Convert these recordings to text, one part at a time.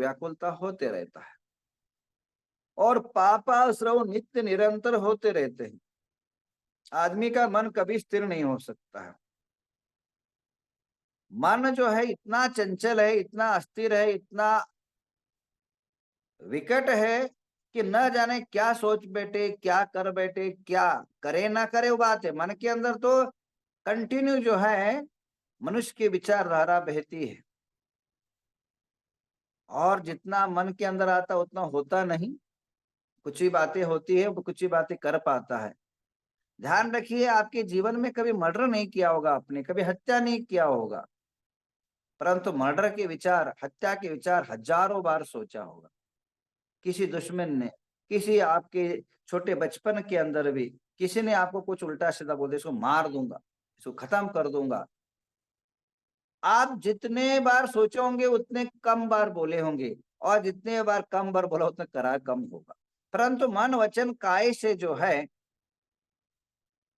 व्याकुलता होते रहता है और पापाश्रव नित्य निरंतर होते रहते हैं। आदमी का मन कभी स्थिर नहीं हो सकता है। मन जो है इतना चंचल है, इतना अस्थिर है, इतना विकट है कि न जाने क्या सोच बैठे, क्या कर बैठे, क्या करे ना करे वो बात है। मन के अंदर तो कंटिन्यू जो है मनुष्य की विचारधारा बहती है और जितना मन के अंदर आता उतना होता नहीं। कुछ ही बातें होती है, कुछ ही बातें कर पाता है। ध्यान रखिए, आपके जीवन में कभी मर्डर नहीं किया होगा आपने, कभी हत्या नहीं किया होगा, परंतु मर्डर के विचार, हत्या के विचार हजारों बार सोचा होगा। किसी दुश्मन ने, किसी आपके छोटे बचपन के अंदर भी किसी ने आपको कुछ उल्टा सीधा बोल दिया, इसको मार दूंगा, इसको खत्म कर दूंगा, आप जितने बार सोचे होंगे उतने कम बार बोले होंगे, और जितने बार कम बार बोला उतना करा कम होगा। परंतु मन वचन काय से जो है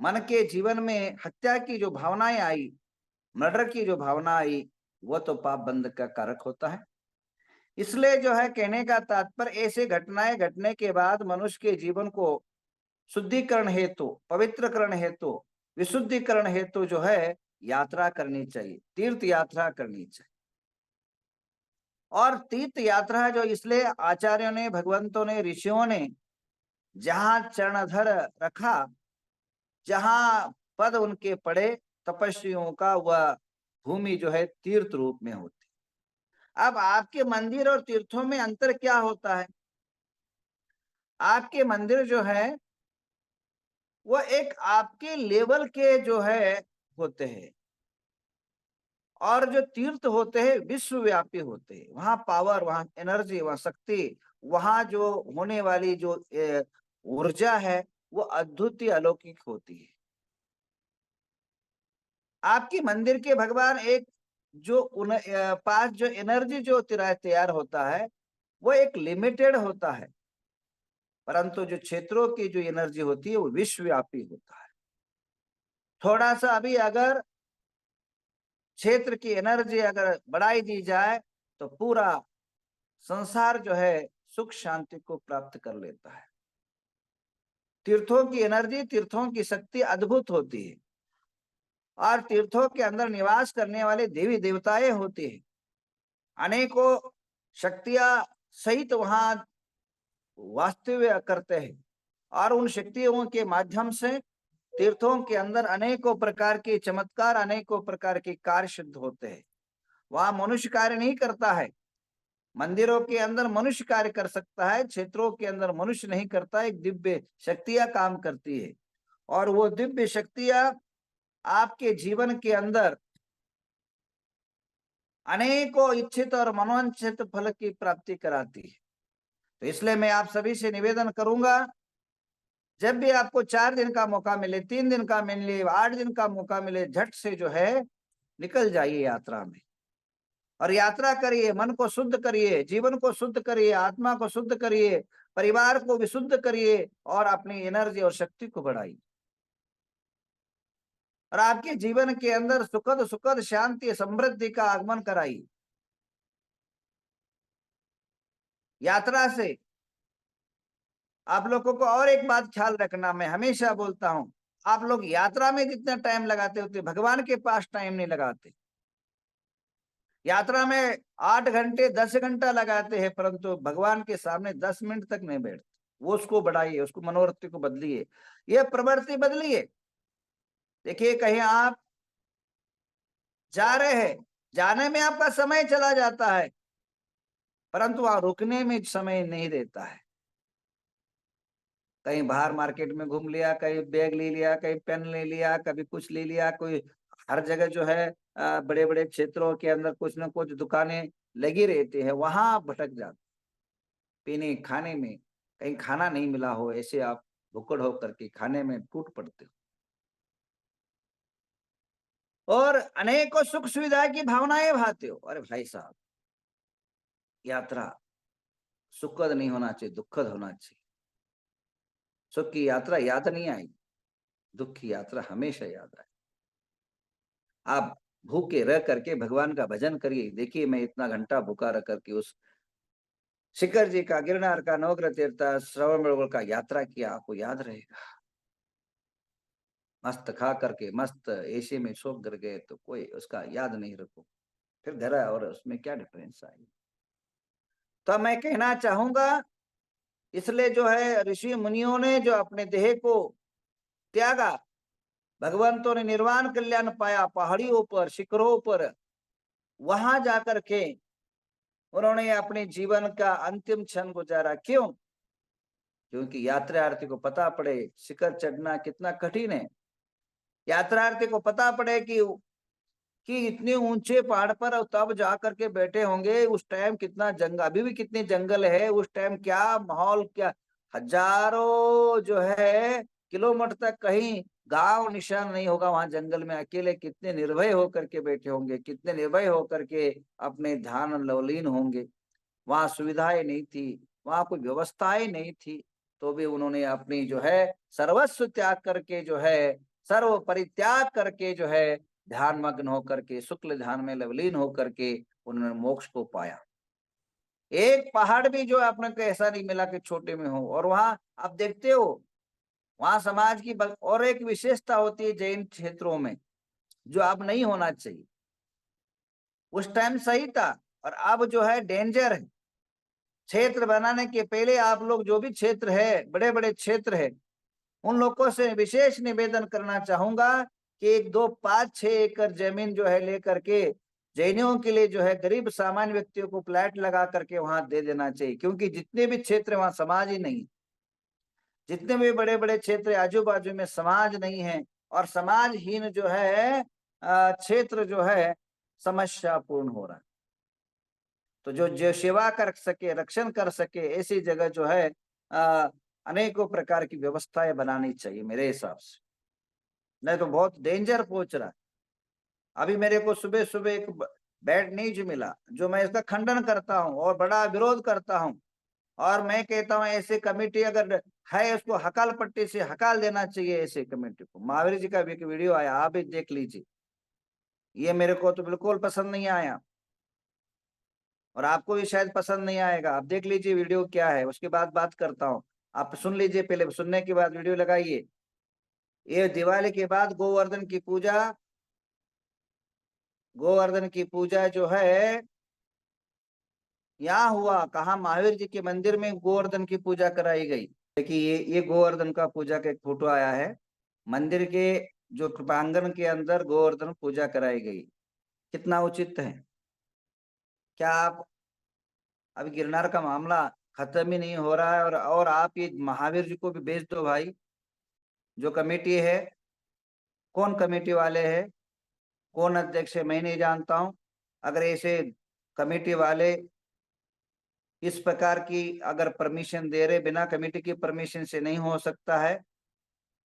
मन के जीवन में हत्या की जो भावनाएं आई, मर्डर की जो भावना आई, वो तो पाप बंध का कारक होता है। इसलिए जो है कहने का तात्पर्य, ऐसे घटनाएं घटने के बाद मनुष्य के जीवन को शुद्धिकरण हेतु, पवित्रकरण हेतु, विशुद्धिकरण हेतु जो है यात्रा करनी चाहिए, तीर्थ यात्रा करनी चाहिए। और तीर्थ यात्रा जो इसलिए आचार्यों ने, भगवंतों ने, ऋषियों ने जहां चरणधर रखा, जहां पद उनके पड़े, तपस्वियों का वह भूमि जो है तीर्थ रूप में होती। अब आपके मंदिर और तीर्थों में अंतर क्या होता है? आपके मंदिर जो है वो एक आपके लेवल के जो है होते हैं, और जो तीर्थ होते हैं विश्वव्यापी होते हैं। वहां पावर, वहां एनर्जी, वहां शक्ति, वहां जो होने वाली जो ऊर्जा है वो अद्भुत अलौकिक होती है। आपके मंदिर के भगवान एक जो पास जो एनर्जी जो तैयार होता है वो एक लिमिटेड होता है, परंतु जो क्षेत्रों की जो एनर्जी होती है वो विश्वव्यापी होता है। थोड़ा सा अभी अगर क्षेत्र की एनर्जी अगर बढ़ाई दी जाए तो पूरा संसार जो है सुख शांति को प्राप्त कर लेता है। तीर्थों की एनर्जी, तीर्थों की शक्ति अद्भुत होती है, और तीर्थों के अंदर निवास करने वाले देवी देवताएं होते हैं, अनेकों शक्तियां सहित वहां वास्तव्य करते हैं, और उन शक्तियों के माध्यम से तीर्थों के अंदर अनेकों प्रकार के चमत्कार, अनेकों प्रकार के कार्य सिद्ध होते हैं। वहां मनुष्य कार्य नहीं करता है। मंदिरों के अंदर मनुष्य कार्य कर सकता है, क्षेत्रों के अंदर मनुष्य नहीं करता। एक दिव्य शक्तियां काम करती है, और वो दिव्य शक्तियां आपके जीवन के अंदर अनेकों इच्छित और मनोवांछित फल की प्राप्ति कराती है। तो इसलिए मैं आप सभी से निवेदन करूंगा, जब भी आपको 4 दिन का मौका मिले, 3 दिन का मिले, 8 दिन का मौका मिले, झट से जो है निकल जाइए यात्रा में, और यात्रा करिए, मन को शुद्ध करिए, जीवन को शुद्ध करिए, आत्मा को शुद्ध करिए, परिवार को विशुद्ध करिए, और अपनी एनर्जी और शक्ति को बढ़ाइए, और आपके जीवन के अंदर सुखद सुखद शांति समृद्धि का आगमन कराइए। यात्रा से आप लोगों को और एक बात ख्याल रखना, मैं हमेशा बोलता हूं, आप लोग यात्रा में जितना टाइम लगाते होते भगवान के पास टाइम नहीं लगाते। यात्रा में 8 घंटे 10 घंटा लगाते हैं, परंतु भगवान के सामने 10 मिनट तक नहीं बैठते। वो उसको बढ़ाइए, उसको मनोवृत्ति को बदलिए, ये प्रवृत्ति बदलिए। देखिए, कहीं आप जा रहे हैं, जाने में आपका समय चला जाता है, परंतु वहां रुकने में समय नहीं देता है। कहीं बाहर मार्केट में घूम लिया, कहीं बैग ले लिया, कहीं पेन ले लिया, कभी कुछ ले लिया, कोई हर जगह जो है बड़े बड़े क्षेत्रों के अंदर कुछ न कुछ दुकानें लगी रहती है, वहां भटक जाते। पीने खाने में कहीं खाना नहीं मिला हो, ऐसे आप भुक्कड़ होकर के खाने में टूट पड़ते हो, और अनेकों सुख सुविधा की भावनाएं भाते हो। अरे भाई साहब, यात्रा सुखद नहीं होना चाहिए, दुखद होना चाहिए। सुख की यात्रा याद नहीं आएगी, दुख की यात्रा हमेशा याद आए। आप भूखे रह करके भगवान का भजन करिए। देखिए, मैं इतना घंटा भूखा रह करके उस शिखर जी का, गिरनार का, नवग्रह तीर्थ, श्रवण बेलगोल का यात्रा किया, आपको याद रहेगा। मस्त खा करके मस्त एसी में सो कर गए तो कोई उसका याद नहीं रखो, फिर घर और उसमें क्या डिफरेंस आई। तो मैं कहना चाहूंगा, इसलिए जो है ऋषि मुनियों ने जो अपने देह को त्यागा, भगवंतों ने निर्वाण कल्याण पाया पहाड़ियों पर, शिखरों पर, वहां जाकर के उन्होंने अपने जीवन का अंतिम क्षण गुजारा। क्यों? क्योंकि यात्रार्थी को पता पड़े शिखर चढ़ना कितना कठिन है। यात्रार्थी को पता पड़े कि इतने ऊंचे पहाड़ पर और तब जाकर के बैठे होंगे, उस टाइम कितना जंगल, अभी भी कितने जंगल है, उस टाइम क्या माहौल, क्या हजारों जो है किलोमीटर तक कहीं गांव निशान नहीं होगा, वहां जंगल में अकेले कितने निर्भय होकर के बैठे होंगे, कितने निर्भय होकर के अपने ध्यान लवलीन होंगे। वहां सुविधाएं नहीं थी, वहां कोई व्यवस्थाएं नहीं थी, तो भी उन्होंने अपनी जो है सर्वस्व त्याग करके जो है, सर्व परित्याग करके जो है ध्यान मग्न होकर के, शुक्ल ध्यान में लवलीन होकर के उन्होंने मोक्ष को पाया। एक पहाड़ भी जो आपने को ऐसा नहीं मिला कि छोटे में हो। और वहां आप देखते हो, वहां समाज की और एक विशेषता होती है जैन क्षेत्रों में, जो अब नहीं होना चाहिए। उस टाइम सही था और अब जो है डेंजर है। क्षेत्र बनाने के पहले आप लोग जो भी क्षेत्र है, बड़े बड़े क्षेत्र है, उन लोगों से विशेष निवेदन करना चाहूंगा कि 1, 2, 5, 6 एकड़ जमीन जो है लेकर के जैनियों के लिए जो है गरीब सामान्य व्यक्तियों को प्लाट लगा करके वहां दे देना चाहिए। क्योंकि जितने भी क्षेत्र वहां समाज ही नहीं, जितने भी बड़े बड़े क्षेत्र आजू बाजू में समाज नहीं है, और समाजहीन जो है क्षेत्र जो है समस्या पूर्ण हो रहा है। तो जो जो सेवा कर सके, रक्षण कर सके, ऐसी जगह जो है अनेकों प्रकार की व्यवस्थाएं बनानी चाहिए मेरे हिसाब से। नहीं तो बहुत डेंजर पहुंच रहा है। अभी मेरे को सुबह सुबह एक बैड न्यूज मिला, जो मैं इसका खंडन करता हूं और बड़ा विरोध करता हूं। और मैं कहता हूं ऐसे कमेटी अगर है, उसको हकाल पट्टी से हकाल देना चाहिए ऐसे कमेटी को। महावीर जी का भी एक वीडियो आया, आप भी देख लीजिए। ये मेरे को तो बिल्कुल पसंद नहीं आया, और आपको भी शायद पसंद नहीं आएगा। आप देख लीजिए वीडियो क्या है, उसके बाद बात करता हूँ। आप सुन लीजिए, पहले सुनने के बाद वीडियो लगाइए। ये दिवाली के बाद गोवर्धन की पूजा, गोवर्धन की पूजा जो है यहाँ हुआ, कहा महावीर जी के मंदिर में गोवर्धन की पूजा कराई गई। देखिए ये गोवर्धन का पूजा का एक फोटो आया है। मंदिर के जो प्रांगण के अंदर गोवर्धन पूजा कराई गई, कितना उचित है। क्या आप, अभी गिरनार का मामला खत्म ही नहीं हो रहा है, और आप ये महावीर जी को भी भेज दो भाई। जो कमेटी है, कौन कमेटी वाले हैं, कौन अध्यक्ष है, मैं नहीं जानता हूं। अगर ऐसे कमेटी वाले इस प्रकार की अगर परमिशन दे रहे, बिना कमेटी की परमिशन से नहीं हो सकता है।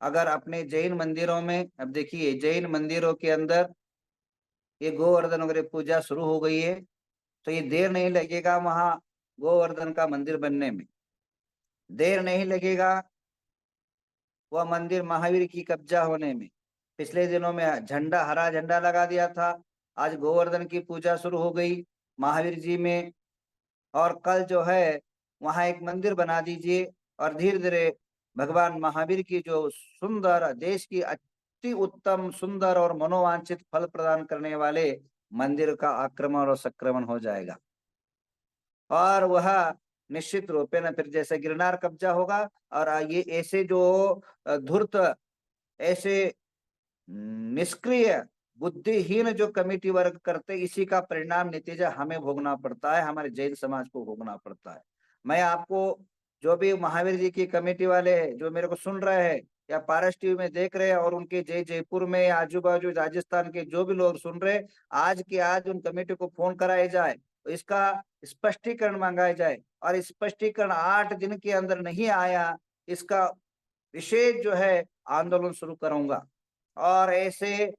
अगर अपने जैन मंदिरों में, अब देखिए जैन मंदिरों के अंदर ये गोवर्धन वगैरह पूजा शुरू हो गई है, तो ये देर नहीं लगेगा वहां गोवर्धन का मंदिर बनने में, देर नहीं लगेगा वह मंदिर महावीर की कब्जा होने में। पिछले दिनों में झंडा, हरा झंडा लगा दिया था, आज गोवर्धन की पूजा शुरू हो गई महावीर जी में। और कल जो है वहां एक मंदिर बना दीजिए, और धीरे धीरे भगवान महावीर की जो सुंदर, देश की अति उत्तम सुंदर और मनोवांछित फल प्रदान करने वाले मंदिर का आक्रमण और संक्रमण हो जाएगा। और वह निश्चित रूप में फिर जैसे गिरनार कब्जा होगा। और ये ऐसे जो धूर्त, ऐसे निष्क्रिय, बुद्धिहीन जो कमेटी वर्ग करते, इसी का परिणाम नतीजा हमें भोगना पड़ता है, हमारे जैन समाज को भोगना पड़ता है। मैं आपको, जो भी महावीर जी की कमेटी वाले हैं जो मेरे को सुन रहे हैं या पारस टीवी में देख रहे हैं, और उनके जयपुर में या आजू बाजू राजस्थान के जो भी लोग सुन रहे, आज के आज उन कमेटी को फोन कराया जाए, तो इसका स्पष्टीकरण मांगा जाए। और स्पष्टीकरण 8 दिन के अंदर नहीं आया, इसका विशेष जो है आंदोलन शुरू करूंगा। और ऐसे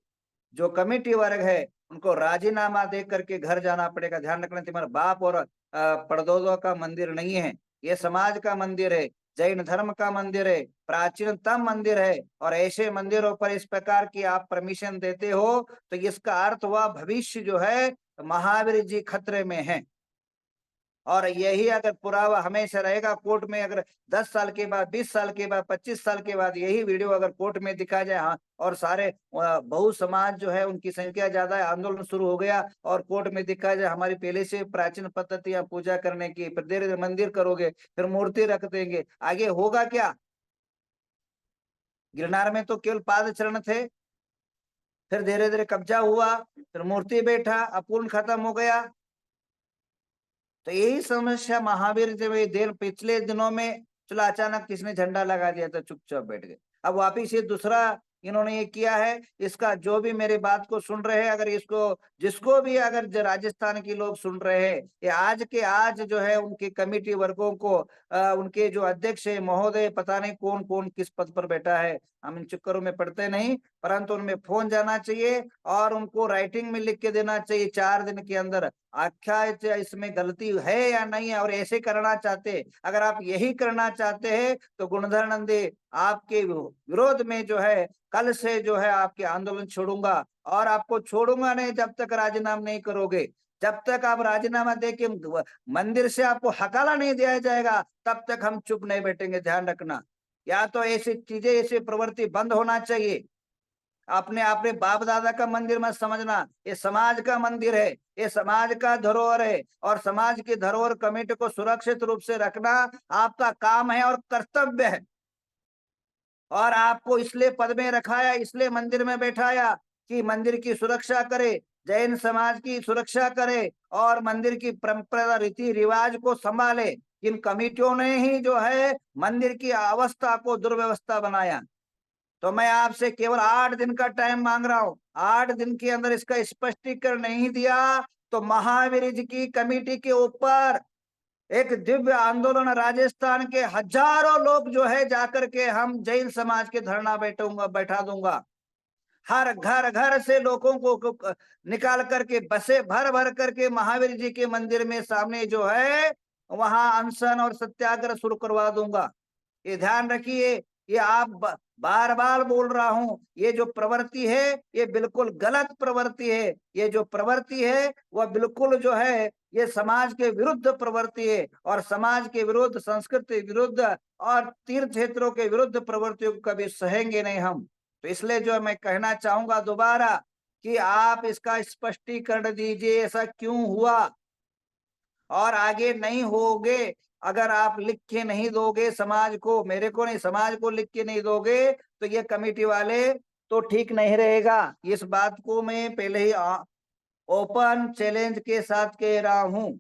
जो कमेटी वर्ग है उनको राजीनामा दे करके घर जाना पड़ेगा। ध्यान रखना, तुम्हारा बाप और परदोदों का मंदिर नहीं है, ये समाज का मंदिर है, जैन धर्म का मंदिर है, प्राचीनतम मंदिर है। और ऐसे मंदिरों पर इस प्रकार की आप परमिशन देते हो, तो इसका अर्थ हुआ भविष्य जो है महावीर जी खतरे में है। और यही अगर पुरावा हमेशा रहेगा कोर्ट में, अगर 10 साल के बाद, 20 साल के बाद, 25 साल के बाद यही वीडियो अगर कोर्ट में दिखा जाए, हाँ, और सारे बहु समाज जो है उनकी संख्या ज्यादा है, आंदोलन शुरू हो गया और कोर्ट में दिखा जाए हमारी पहले से प्राचीन पद्धतियां पूजा करने की, फिर धीरे धीरे मंदिर करोगे, फिर मूर्ति रख देंगे, आगे होगा क्या? गिरनार में तो केवल पाद चरण थे, फिर धीरे धीरे कब्जा हुआ, फिर मूर्ति बैठा, अपूर्ण खत्म हो गया। तो यही समस्या महावीर जब ये देर पिछले दिनों में, चलो अचानक किसने झंडा लगा दिया तो चुपचाप बैठ गए, अब वापिस ये दूसरा इन्होंने ये किया है। इसका जो भी मेरे बात को सुन रहे हैं, अगर इसको जिसको भी अगर राजस्थान के लोग सुन रहे हैं, ये आज के आज जो है उनके कमेटी वर्गों को, उनके जो अध्यक्ष है महोदय, पता नहीं कौन कौन किस पद पर बैठा है, हम इन चक्करों में पढ़ते नहीं, परंतु उनमें फोन जाना चाहिए और उनको राइटिंग में लिख के देना चाहिए 4 दिन के अंदर, आख्या इसमें गलती है या नहीं है, और ऐसे करना चाहते, अगर आप यही करना चाहते हैं तो गुणधर नंदी आपके विरोध में जो है कल से जो है आपके आंदोलन छोड़ूंगा, और आपको छोड़ूंगा नहीं जब तक राजीनामा नहीं करोगे। जब तक आप राजीनामा दे के मंदिर से आपको हकाला नहीं दिया जाएगा तब तक हम चुप नहीं बैठेंगे, ध्यान रखना। या तो ऐसी चीजें, ऐसी प्रवृत्ति बंद होना चाहिए। अपने अपने बाप दादा का मंदिर मत समझना, ये समाज का मंदिर है, ये समाज का धरोहर है, और समाज की धरोहर कमेटी को सुरक्षित रूप से रखना आपका काम है और कर्तव्य है। और आपको इसलिए पद में रखाया, इसलिए मंदिर में बैठाया कि मंदिर की सुरक्षा करे, जैन समाज की सुरक्षा करे और मंदिर की परंपरा रीति रिवाज को संभाले। इन कमेटियों ने ही जो है मंदिर की अवस्था को दुर्व्यवस्था बनाया। तो मैं आपसे केवल 8 दिन का टाइम मांग रहा हूं, 8 दिन के अंदर इसका स्पष्टीकरण नहीं दिया तो महावीर जी की कमेटी के ऊपर एक दिव्य आंदोलन, राजस्थान के हजारों लोग जो है जाकर के हम जैन समाज के धरना बैठा दूंगा। हर घर घर से लोगों को निकाल करके बसे भर भर करके महावीर जी के मंदिर में सामने जो है वहां अनशन और सत्याग्रह शुरू करवा दूंगा। ये ध्यान रखिए, ये आप बार बार बोल रहा हूं, ये जो प्रवृत्ति है ये बिल्कुल गलत प्रवृत्ति है। ये जो प्रवृत्ति है वह बिल्कुल जो है ये समाज के विरुद्ध प्रवृत्ति है, और समाज के विरुद्ध, संस्कृति विरुद्ध और तीर्थ क्षेत्रों के विरुद्ध प्रवृत्तियों को कभी सहेंगे नहीं हम। तो इसलिए जो मैं कहना चाहूंगा दोबारा कि आप इसका स्पष्टीकरण दीजिए, ऐसा क्यों हुआ और आगे नहीं होगे। अगर आप लिख के नहीं दोगे समाज को, मेरे को नहीं, समाज को लिख के नहीं दोगे तो ये कमेटी वाले तो ठीक नहीं रहेगा। इस बात को मैं पहले ही ओपन चैलेंज के साथ कह रहा हूं,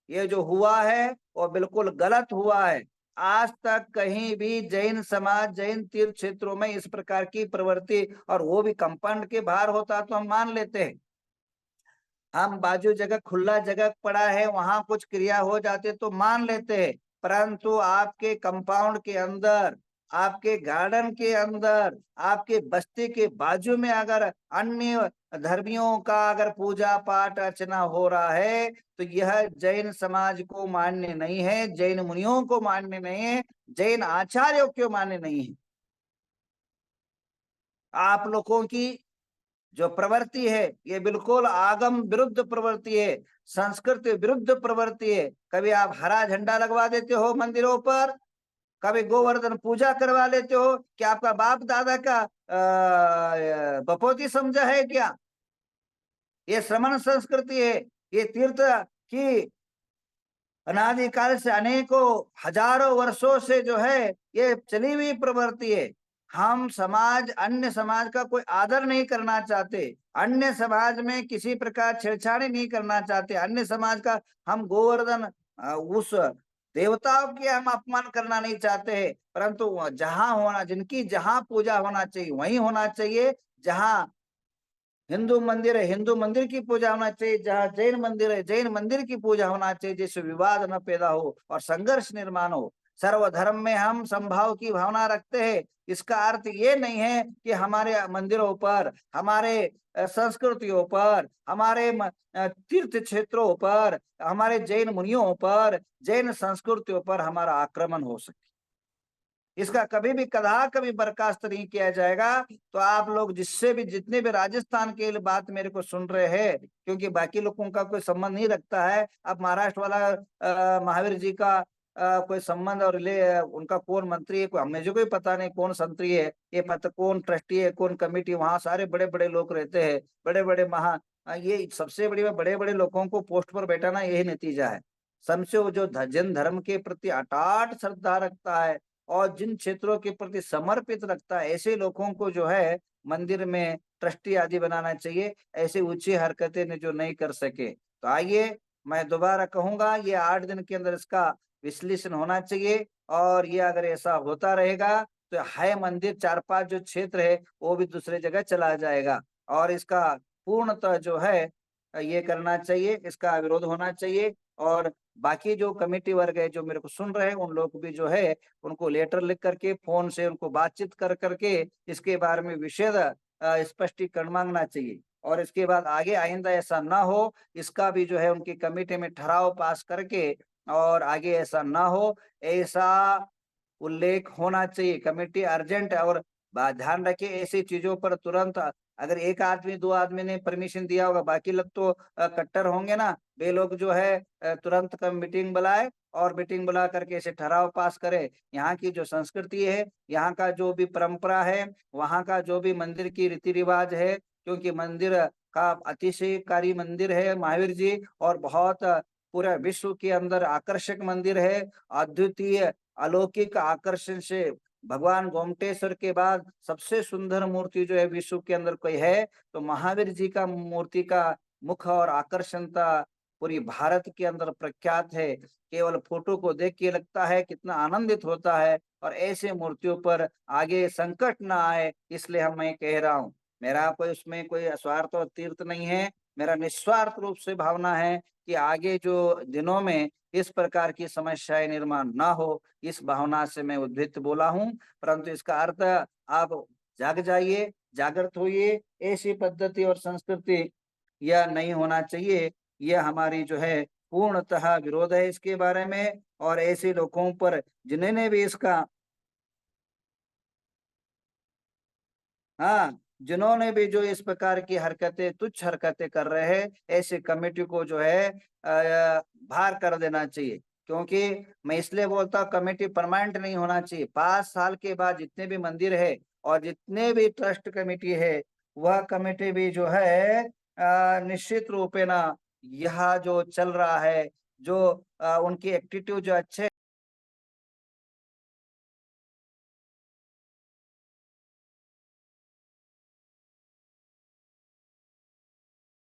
ये जो हुआ है वो बिल्कुल गलत हुआ है। आज तक कहीं भी जैन समाज, जैन तीर्थ क्षेत्रों में इस प्रकार की प्रवृत्ति, और वो भी कंपाउंड के बाहर होता तो हम मान लेते हैं, हम बाजू जगह खुला जगह पड़ा है वहां कुछ क्रिया हो जाते तो मान लेते हैं, परंतु आपके कंपाउंड के अंदर, आपके गार्डन के अंदर, आपके बस्ती के बाजू में अगर अन्य धर्मियों का अगर पूजा पाठ अर्चना हो रहा है तो यह जैन समाज को मान्य नहीं है, जैन मुनियों को मान्य नहीं है, जैन आचार्यों को मान्य नहीं है। आप लोगों की जो प्रवृत्ति है ये बिल्कुल आगम विरुद्ध प्रवृत्ति है, संस्कृति विरुद्ध प्रवृत्ति है। कभी आप हरा झंडा लगवा देते हो मंदिरों पर, कभी गोवर्धन पूजा करवा लेते हो, क्या आपका बाप दादा का बपोती समझा है क्या? ये श्रमण संस्कृति है, ये तीर्थ की अनादिकाल से अनेकों हजारों वर्षों से जो है ये चली हुई प्रवृत्ति है। हम समाज, अन्य समाज का कोई आदर नहीं करना चाहते, अन्य समाज में किसी प्रकार छेड़छाड़ी नहीं करना चाहते, अन्य समाज का हम गोवर्धन उस देवताओं के हम अपमान करना नहीं चाहते हैं, परंतु जहां होना, जिनकी जहां पूजा होना चाहिए वहीं होना चाहिए। जहां हिंदू मंदिर है हिंदू मंदिर की पूजा होना चाहिए, जहाँ जैन मंदिर है जैन मंदिर की पूजा होना चाहिए, जिससे विवाद न पैदा हो और संघर्ष निर्माण हो। सर्वधर्म में हम समभाव की भावना रखते हैं। इसका अर्थ ये नहीं है कि हमारे मंदिरों पर, हमारे संस्कृतियों पर, हमारे तीर्थ क्षेत्रों पर, हमारे जैन मुनियों पर, जैन संस्कृतियों पर हमारा आक्रमण हो सके। इसका कभी भी कदा कभी बर्खास्त नहीं किया जाएगा। तो आप लोग जिससे भी जितने भी राजस्थान के बात मेरे को सुन रहे हैं, क्योंकि बाकी लोगों का कोई संबंध नहीं रखता है, अब महाराष्ट्र वाला महावीर जी का कोई संबंध और उनका कौन मंत्री है, कोई मुझे कोई पता नहीं कौन संतरी है, ये पता कौन ट्रस्टी है, कौन कमेटी, वहां सारे बड़े बड़े लोग रहते हैं, बड़े बड़े ये सबसे बड़े बड़े लोगों को पोस्ट पर बैठाना यही नतीजा है। सबसे वो जो जैन धर्म के प्रति अटाट श्रद्धा रखता है और जिन क्षेत्रों के प्रति समर्पित रखता है, ऐसे लोगों को जो है मंदिर में ट्रस्टी आदि बनाना चाहिए, ऐसे ऊंची हरकतें ने जो नहीं कर सके। तो आइए मैं दोबारा कहूंगा, ये 8 दिन के अंदर इसका विश्लेषण होना चाहिए, और ये अगर ऐसा होता रहेगा तो है मंदिर 4-5 जो क्षेत्र है वो भी दूसरे जगह चला जाएगा, और इसका पूर्णतः जो है ये करना चाहिए, इसका विरोध होना चाहिए। और बाकी जो कमेटी वर्ग है जो मेरे को सुन रहे हैं, उन लोग भी जो है उनको लेटर लिख करके, फोन से उनको बातचीत कर करके इसके बारे में विशेष स्पष्टीकरण मांगना चाहिए, और इसके बाद आगे आइंदा ऐसा ना हो, इसका भी जो है उनकी कमेटी में ठहराव पास करके, और आगे ऐसा ना हो ऐसा उल्लेख होना चाहिए। कमेटी अर्जेंट है, और ध्यान रखिए ऐसी चीजों पर तुरंत, अगर एक आदमी 2 आदमी ने परमिशन दिया होगा, बाकी लोग तो कट्टर होंगे ना, वे लोग जो है तुरंत मीटिंग बुलाए, और मीटिंग बुला करके ऐसे ठहराव पास करे। यहाँ की जो संस्कृति है, यहाँ का जो भी परंपरा है, वहाँ का जो भी मंदिर की रीति रिवाज है, क्योंकि मंदिर का अतिशयकारी मंदिर है महावीर जी, और बहुत पूरा विश्व के अंदर आकर्षक मंदिर है, अद्वितीय अलौकिक आकर्षण से भगवान गोमटेश्वर के बाद सबसे सुंदर मूर्ति जो है विश्व के अंदर कोई है तो महावीर जी का मूर्ति का मुख और आकर्षणता पूरी भारत के अंदर प्रख्यात है। केवल फोटो को देख के लगता है कितना आनंदित होता है, और ऐसे मूर्तियों पर आगे संकट ना आए, इसलिए मैं कह रहा हूँ। मेरा कोई उसमें कोई स्वार्थ और तीर्थ नहीं है, मेरा निस्वार्थ रूप से भावना है कि आगे जो दिनों में इस प्रकार की समस्याएं निर्माण ना हो, इस भावना से मैं उद्भित बोला हूं। परंतु इसका अर्थ आप जाग जाइए, जागृत होइए, ऐसी पद्धति और संस्कृति यह नहीं होना चाहिए। यह हमारी जो है पूर्णतः विरोध है इसके बारे में, और ऐसे लोगों पर जिन्होंने भी इसका हाँ, जिन्होंने भी जो इस प्रकार की हरकतें, तुच्छ हरकतें कर रहे हैं, ऐसे कमेटी को जो है बाहर कर देना चाहिए। क्योंकि मैं इसलिए बोलता हूँ कमेटी परमानेंट नहीं होना चाहिए। 5 साल के बाद जितने भी मंदिर है और जितने भी ट्रस्ट कमेटी है, वह कमेटी भी जो है निश्चित रूपे ना यह जो चल रहा है, जो उनकी एक्टिविटी जो अच्छे